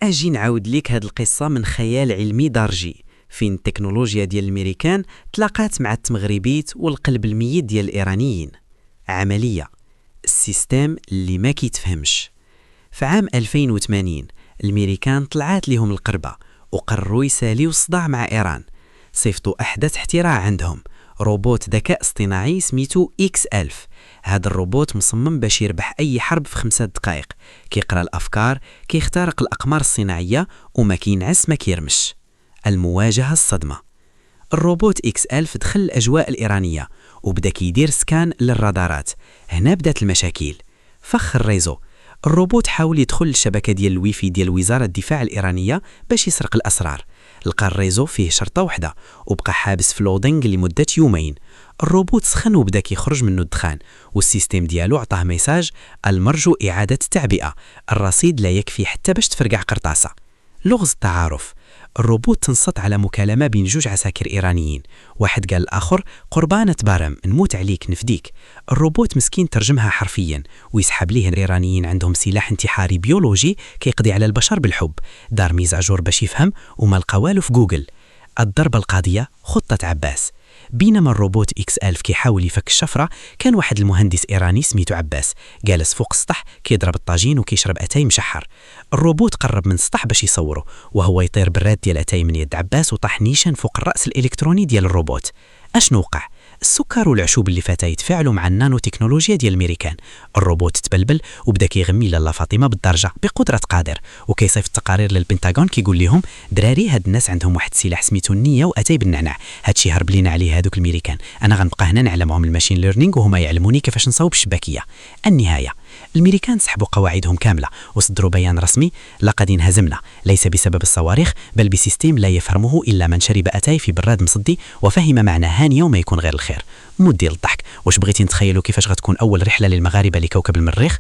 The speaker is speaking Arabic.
اجي نعاود ليك هاد القصة من خيال علمي دارجي، فين التكنولوجيا ديال الامريكان تلاقات مع التمغربيت والقلب الميت ديال الايرانيين. عملية السيستم اللي ما كيتفهمش. في عام 2080 الامريكان طلعات ليهم القربة وقرروا يساليو الصداع مع ايران. صيفطوا احدث اختراع عندهم، روبوت ذكاء اصطناعي سميتو X1000. هذا الروبوت مصمم باش يربح اي حرب في 5 دقائق، كيقرا الافكار، كيخترق الاقمار الصناعيه وما كينعس ما كيرمش. المواجهه الصدمه. الروبوت X1000 دخل الاجواء الايرانيه وبدا كيدير سكان للرادارات. هنا بدات المشاكل. فخ الريزو. الروبوت حاول يدخل الشبكه ديال الويفي ديال وزاره الدفاع الايرانيه باش يسرق الاسرار. لقى الريزو فيه شرطه وحده وبقى حابس في لودينغ لمده يومين. الروبوت سخن وبدا كيخرج منه الدخان، والسيستم ديالو عطاه ميساج: المرجو اعاده التعبئه، الرصيد لا يكفي حتى باش تفرقع قرطاسه. لغز التعارف. الروبوت تنصت على مكالمه بين جوج عساكر ايرانيين، واحد قال الاخر: قربانة بارم، نموت عليك نفديك. الروبوت مسكين ترجمها حرفيا ويسحب ليه الايرانيين عندهم سلاح انتحاري بيولوجي كيقضي على البشر بالحب. دار ميزاجور باش يفهم وما لقى والو في جوجل. الضربه القاضيه، خطه عباس. بينما الروبوت X1000 كيحاول يفك الشفره، كان واحد المهندس ايراني سميتو عباس جالس فوق السطح كيضرب الطاجين وكيشرب اتاي مشحر. الروبوت قرب من السطح باش يصوره وهو يطير بالراد ديال اتاي من يد عباس وطاح نيشان فوق الراس الالكتروني ديال الروبوت. اشنو وقع؟ السكر والعشوب اللي فاتا يتفاعلوا مع النانو تكنولوجيا ديال الامريكان. الروبوت تبلبل وبدا كيغمي لاله فاطمه بالدرجه بقدره قادر، وكيصيفط التقارير للبنتاغون كيقول لهم: دراري هاد الناس عندهم واحد السلاح سميتو النيه واتاي بالنعناع، هادشي هرب لينا عليه هادوك الامريكان، انا غنبقى هنا نعلمهم الماشين ليرنينغ وهما يعلموني كيفاش نصاوب الشباكيه. النهايه، الامريكان سحبوا قواعدهم كامله وصدروا بيان رسمي: لقد انهزمنا، ليس بسبب الصواريخ بل بسيستم لا يفهمه الا من شرب اتاي في براد مصدي وفهم معنى هانيه وما يكون غير الخير. مود ديال الضحك. واش بغيتي نتخيلوا كيفاش غتكون اول رحله للمغاربه لكوكب المريخ؟